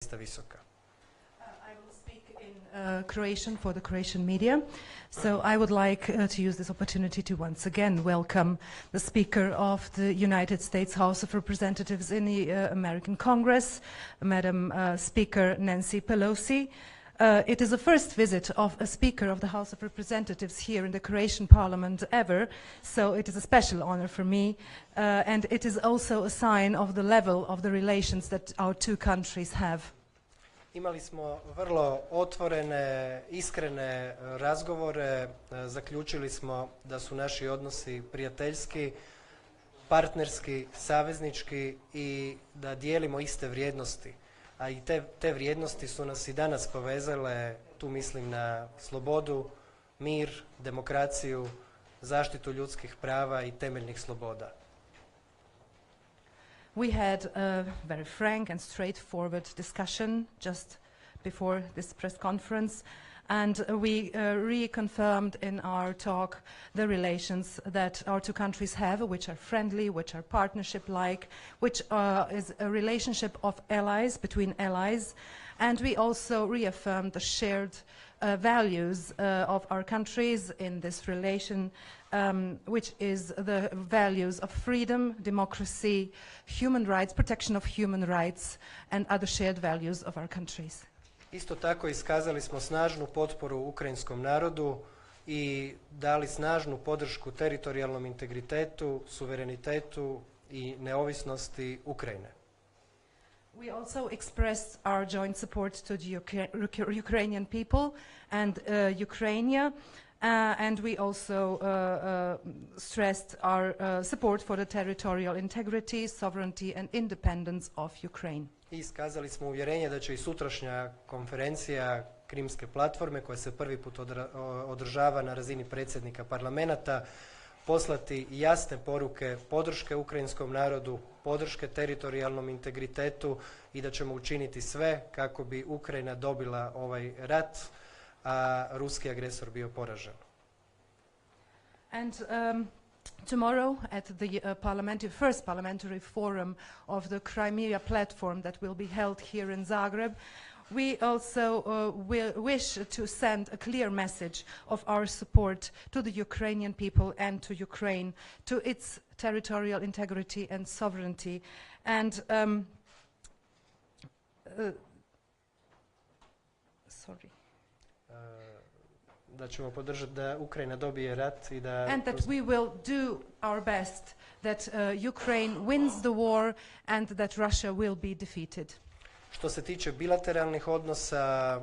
visoka. I will speak in Croatian for the Croatian media. So I would like to use this opportunity to once again welcome the Speaker of the United States House of Representatives in the American Congress, Madam Speaker Nancy Pelosi. It is the first visit of a Speaker of the House of Representatives here in the Croatian Parliament ever, so it is a special honor for me, and it is also a sign of the level of the relations that our two countries have. Imali smo vrlo otvorene, iskrene razgovore, zaključili smo da su naši odnosi prijateljski, partnerski, saveznički i da dijelimo iste vrijednosti. A i te vrijednosti su nas i danas povezale, tu mislim na slobodu, mir, demokraciju, zaštitu ljudskih prava i temeljnih sloboda. We had a very frank and straightforward discussion just before this press conference, and we reconfirmed in our talk the relations that our two countries have, which are friendly, which are partnership-like, which is a relationship of allies, between allies, and we also reaffirmed the shared values of our countries in this relation, which is the values of freedom, democracy, human rights, protection of human rights, and other shared values of our countries. Isto tako iskazali smo snažnu potporu ukrajinskom narodu i dali snažnu podršku teritorijalnom integritetu, suverenitetu i neovisnosti Ukrajine. We also expressed our joint support to the Ukrainian people and Ukraine, and we also stressed our support for the territorial integrity, sovereignty and independence of Ukraine. Iskazali smo uvjerenje da će i sutrašnja konferencija Krimske platforme, koja se prvi put održava na razini predsjednika parlamenta, poslati jasne poruke podrške ukrajinskom narodu, podrške teritorijalnom integritetu i da ćemo učiniti sve kako bi Ukrajina dobila ovaj rat, a ruski agresor bio poražen. And tomorrow at the first parliamentary forum of the Crimea Platform that will be held here in Zagreb, we also wish to send a clear message of our support to the Ukrainian people and to Ukraine, to its territorial integrity and sovereignty. And da ćemo podržati da Ukrajina dobije rat i da... And that we will do our best that Ukraine wins the war and that Russia will be defeated. Što se tiče bilateralnih odnosa,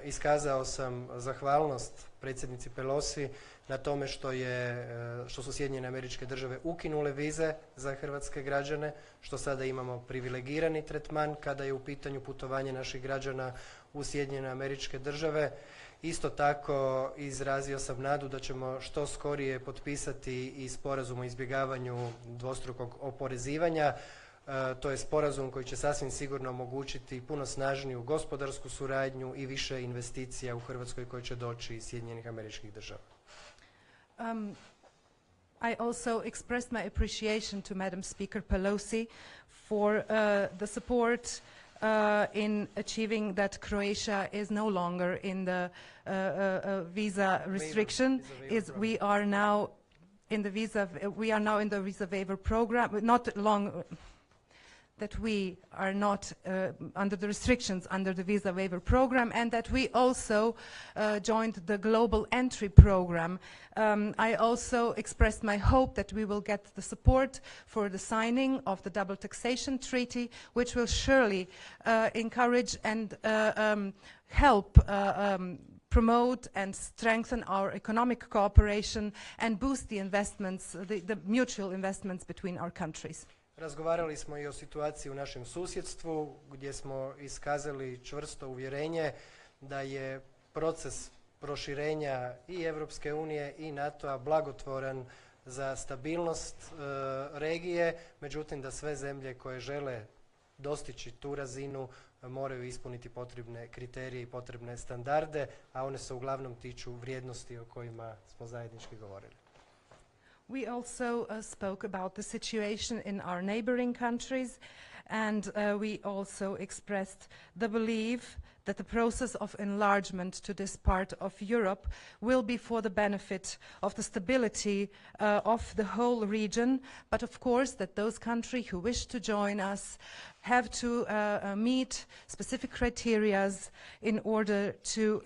iskazao sam zahvalnost predsjednici Pelosi na tome što su Sjedinjene Američke Države ukinule vize za hrvatske građane, što sada imamo privilegirani tretman kada je u pitanju putovanje naših građana u Sjedinjene Američke Države. Isto tako izrazio sam nadu da ćemo što skorije potpisati i sporazum o izbjegavanju dvostrukog oporezivanja. To je sporazum koji će sasvim sigurno omogućiti puno snažniju gospodarsku suradnju i više investicija u Hrvatskoj koje će doći iz Sjedinjenih Američkih Država. I also expressed my appreciation to Madam Speaker Pelosi for the support in achieving that Croatia is no longer in the visa restriction. We are now in the visa waiver program. That we are not under the restrictions under the visa waiver program, and that we also joined the global entry program. I also expressed my hope that we will get the support for the signing of the double taxation treaty, which will surely encourage and help promote and strengthen our economic cooperation and boost the investments, the mutual investments between our countries. Razgovarali smo i o situaciji u našem susjedstvu, gdje smo iskazali čvrsto uvjerenje da je proces proširenja i Europske unije i NATO-a blagotvoran za stabilnost regije, međutim da sve zemlje koje žele dostići tu razinu moraju ispuniti potrebne kriterije i potrebne standarde, a one se uglavnom tiču vrijednosti o kojima smo zajednički govorili. We also spoke about the situation in our neighboring countries and we also expressed the belief that the process of enlargement to this part of Europe will be for the benefit of the stability of the whole region, but of course that those countries who wish to join us have to meet specific criteria in order to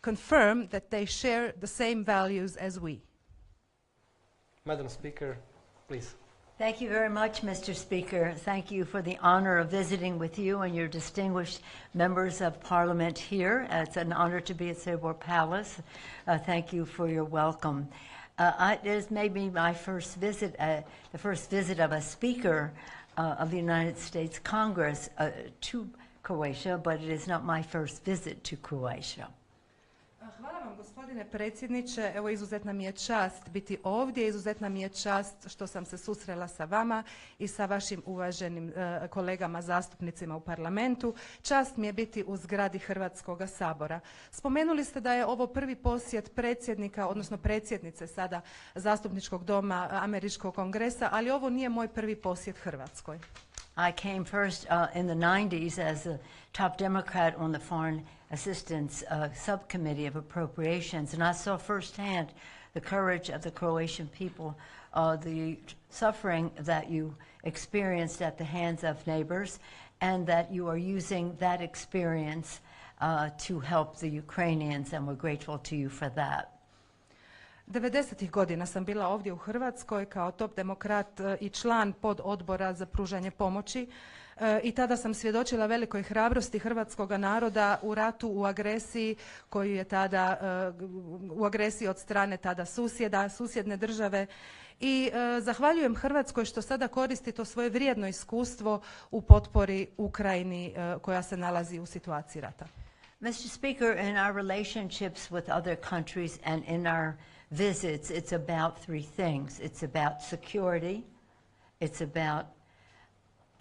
confirm that they share the same values as we. Madam Speaker, please. Thank you very much, Mr. Speaker. Thank you for the honor of visiting with you and your distinguished members of Parliament here. It's an honor to be at Zagreb Palace. Thank you for your welcome. It is maybe my first visit, the first visit of a Speaker of the United States Congress to Croatia, but it is not my first visit to Croatia. Hvala vam, gospodine predsjedniče. Evo, izuzetna mi je čast biti ovdje, izuzetna mi je čast što sam se susrela sa vama i sa vašim uvaženim kolegama zastupnicima u parlamentu. Čast mi je biti u zgradi Hrvatskog sabora. Spomenuli ste da je ovo prvi posjet predsjednika, odnosno predsjednice sada Zastupničkog doma Američkog kongresa, ali ovo nije moj prvi posjet Hrvatskoj. I came first in the 90s as a top Democrat on the Foreign Assistance Subcommittee of Appropriations, and I saw firsthand the courage of the Croatian people, the suffering that you experienced at the hands of neighbors, and that you are using that experience to help the Ukrainians, and we're grateful to you for that. 90. godina sam bila ovdje u Hrvatskoj kao top demokrat i član pododbora za pružanje pomoći i tada sam svjedočila velikoj hrabrosti hrvatskog naroda u ratu, u agresiji koju je tada, u agresiji od strane tada susjedne države. I zahvaljujem Hrvatskoj što sada koristi to svoje vrijedno iskustvo u potpori Ukrajini koja se nalazi u situaciji rata. Mr. Speaker, in our relationships with other countries and in our visits, it's about three things. It's about security, it's about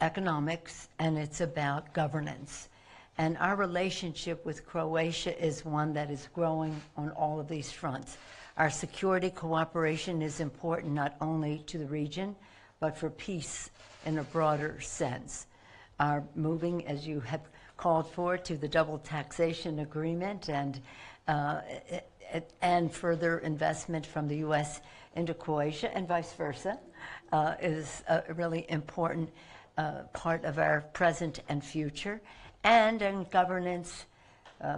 economics, and it's about governance. And our relationship with Croatia is one that is growing on all of these fronts. Our security cooperation is important not only to the region, but for peace in a broader sense. Our moving, as you have called for, to the double taxation agreement and further investment from the U.S. into Croatia and vice versa is a really important part of our present and future. And in governance,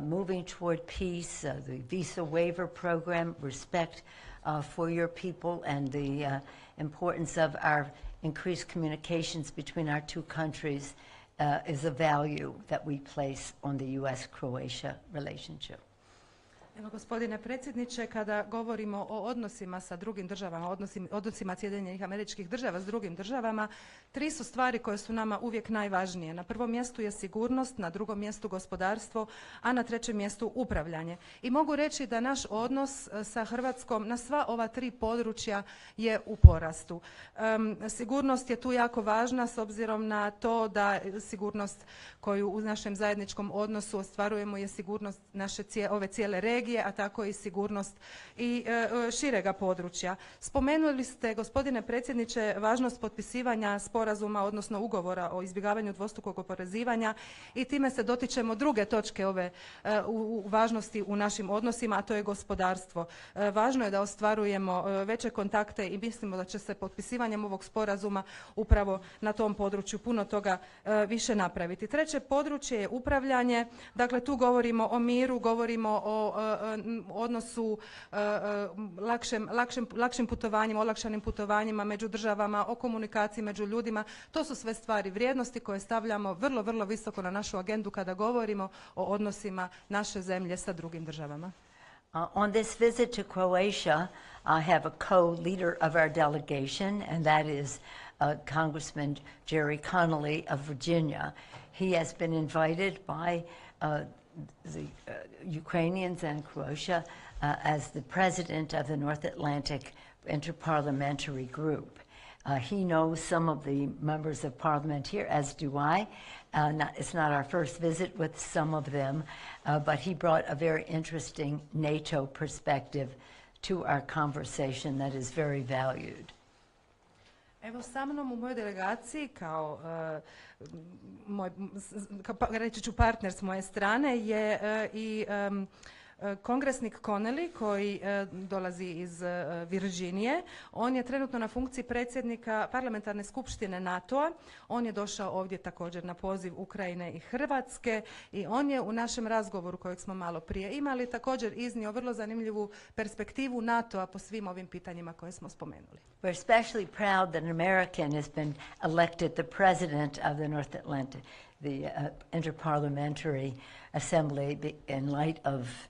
moving toward peace, the visa waiver program, respect for your people, and the importance of our increased communications between our two countries is a value that we place on the U.S.-Croatia relationship. Evo, gospodine predsjedniče, kada govorimo o odnosima sa drugim državama, odnosima Sjedinjenih Američkih Država s drugim državama, tri su stvari koje su nama uvijek najvažnije. Na prvom mjestu je sigurnost, na drugom mjestu gospodarstvo, a na trećem mjestu upravljanje. I mogu reći da naš odnos sa Hrvatskom na sva ova tri područja je u porastu. Sigurnost je tu jako važna s obzirom na to da sigurnost koju u našem zajedničkom odnosu ostvarujemo je sigurnost naše ove cijele regije, a tako i sigurnost i širega područja. Spomenuli ste, gospodine predsjedniče, važnost potpisivanja sporazuma, odnosno ugovora o izbjegavanju dvostrukog oporezivanja i time se dotičemo druge točke ove važnosti u našim odnosima, a to je gospodarstvo. Važno je da ostvarujemo veće kontakte i mislimo da će se potpisivanjem ovog sporazuma upravo na tom području puno toga više napraviti. Treće područje je upravljanje. Dakle, tu govorimo o miru, govorimo o odnosu, lakšim putovanjima, olakšanim putovanjima među državama, o komunikaciji među ljudima. To su sve stvari vrijednosti koje stavljamo vrlo, vrlo visoko na našu agendu kada govorimo o odnosima naše zemlje sa drugim državama. On this visit to Croatia, I have a co-leader of our delegation, and that is Congressman Jerry Connolly of Virginia. He has been invited by the Ukrainians and Croatia as the president of the North Atlantic Interparliamentary Group. He knows some of the members of Parliament here, as do I. It's not our first visit with some of them, but he brought a very interesting NATO perspective to our conversation that is very valued. Evo sa mnom u mojoj delegaciji kao reći ću partner s moje strane je i kongresnik Connelly koji dolazi iz Virginije. On je trenutno na funkciji predsjednika parlamentarne skupštine NATO-a. On je došao ovdje također na poziv Ukrajine i Hrvatske i on je u našem razgovoru kojeg smo malo prije imali također iznio vrlo zanimljivu perspektivu NATO-a po svim ovim pitanjima koje smo spomenuli. We're especially proud that an American has been elected the president of the North Atlantic, the Interparliamentary Assembly, in light of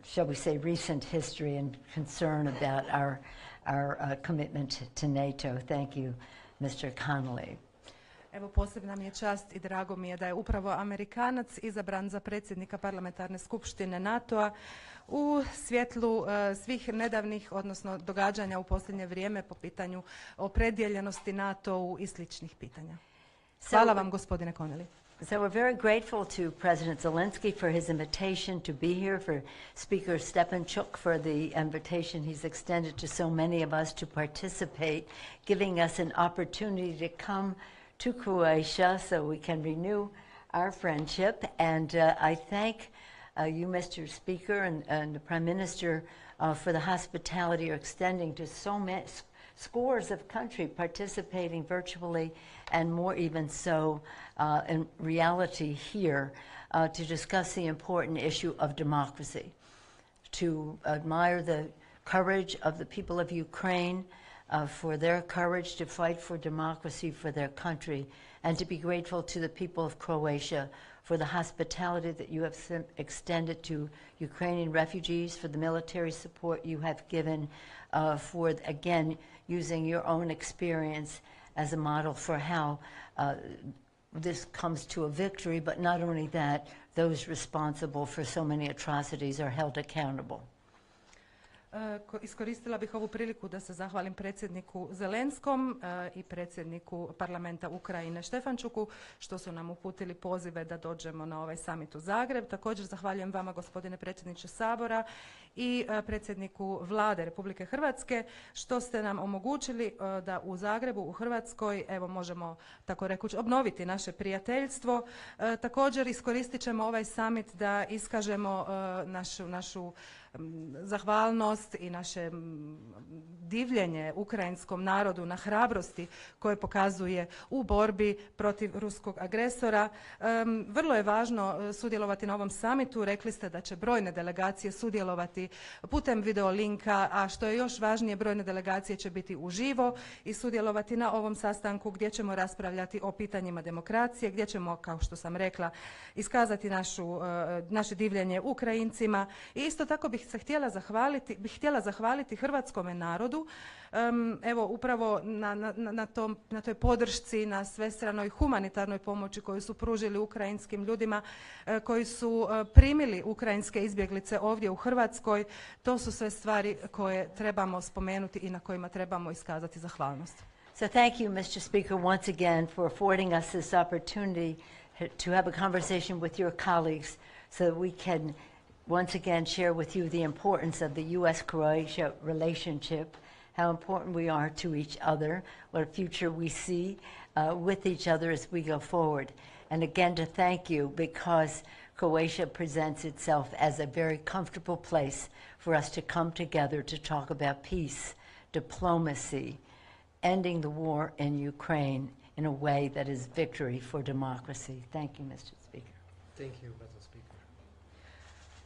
shall we say, recent history and concern about our commitment to NATO. Thank you, Mr. Connelly. Evo, posebna mi je čast i drago mi je da je upravo Amerikanac izabran za predsjednika parlamentarne skupštine NATO-a u svjetlu svih nedavnih, odnosno događanja u posljednje vrijeme po pitanju opredjeljenosti NATO-u i sličnih pitanja. Hvala vam, gospodine Connelly. So we're very grateful to President Zelensky for his invitation to be here, for Speaker Stepanchuk for the invitation he's extended to so many of us to participate, giving us an opportunity to come to Croatia so we can renew our friendship. And I thank you, Mr. Speaker, and the Prime Minister for the hospitality you're extending to so many scores of countries participating virtually, and more even so in reality here, to discuss the important issue of democracy, to admire the courage of the people of Ukraine for their courage to fight for democracy for their country, and to be grateful to the people of Croatia for the hospitality that you have extended to Ukrainian refugees, for the military support you have given, for, again, using your own experience as a model for how this comes to a victory, but not only that, those responsible for so many atrocities are held accountable. Iskoristila bih ovu priliku da se zahvalim predsjedniku Zelenskom i predsjedniku parlamenta Ukrajine Štefančuku što su nam uputili pozive da dođemo na ovaj summit u Zagreb. Također zahvaljujem vama, gospodine predsjedniče Sabora, i predsjedniku Vlade Republike Hrvatske što ste nam omogućili da u Zagrebu, u Hrvatskoj, evo možemo tako rekući obnoviti naše prijateljstvo. Također iskoristit ćemo ovaj summit da iskažemo našu zahvalnost i naše divljenje ukrajinskom narodu na hrabrosti koje pokazuje u borbi protiv ruskog agresora. Vrlo je važno sudjelovati na ovom summitu. Rekli ste da će brojne delegacije sudjelovati putem videolinka, a što je još važnije, brojne delegacije će biti uživo i sudjelovati na ovom sastanku gdje ćemo raspravljati o pitanjima demokracije, gdje ćemo, kao što sam rekla, iskazati naše divljenje Ukrajincima. I isto tako bih htjela zahvaliti hrvatskome narodu, evo upravo na toj podršci, na svestranoj humanitarnoj pomoći koju su pružili ukrajinskim ljudima koji su primili ukrajinske izbjeglice ovdje u Hrvatskoj. To su sve stvari koje trebamo spomenuti i na kojima trebamo iskazati zahvalnost. So thank you, Mr. Speaker, once again for affording us this opportunity to have a conversation with your colleagues so that we can once again share with you the importance of the U.S.-Croatia relationship, how important we are to each other, what a future we see with each other as we go forward. And again, to thank you because Croatia presents itself as a very comfortable place for us to come together to talk about peace, diplomacy, ending the war in Ukraine in a way that is victory for democracy. Thank you, Mr. Speaker. Thank you, Mr. Speaker.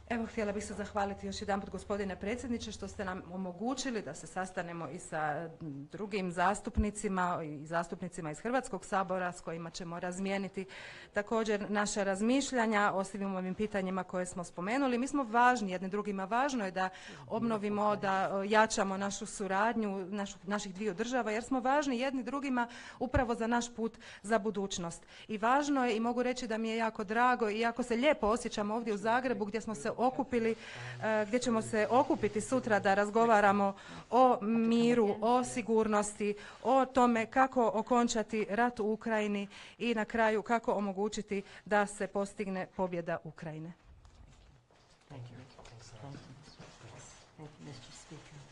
Evo, htjela bih se zahvaliti još jedanput, gospodine predsjedniče, što ste nam omogućili da se sastanemo i sa drugim zastupnicima i zastupnicima iz Hrvatskog sabora s kojima ćemo razmijeniti također naša razmišljanja o svim ovim pitanjima koje smo spomenuli. Mi smo važni jedni drugima, važno je da obnovimo, da jačamo našu suradnju naših dviju država jer smo važni jedni drugima upravo za naš put za budućnost. I važno je, i mogu reći da mi je jako drago i jako se lijepo osjećam ovdje u Zagrebu gdje smo se okupili, gdje ćemo se okupiti sutra da razgovaramo o miru, o sigurnosti, o tome kako okončati rat u Ukrajini i na kraju kako omogućiti da se postigne pobjeda Ukrajine. Thank you. Thank you, Mr. Speaker.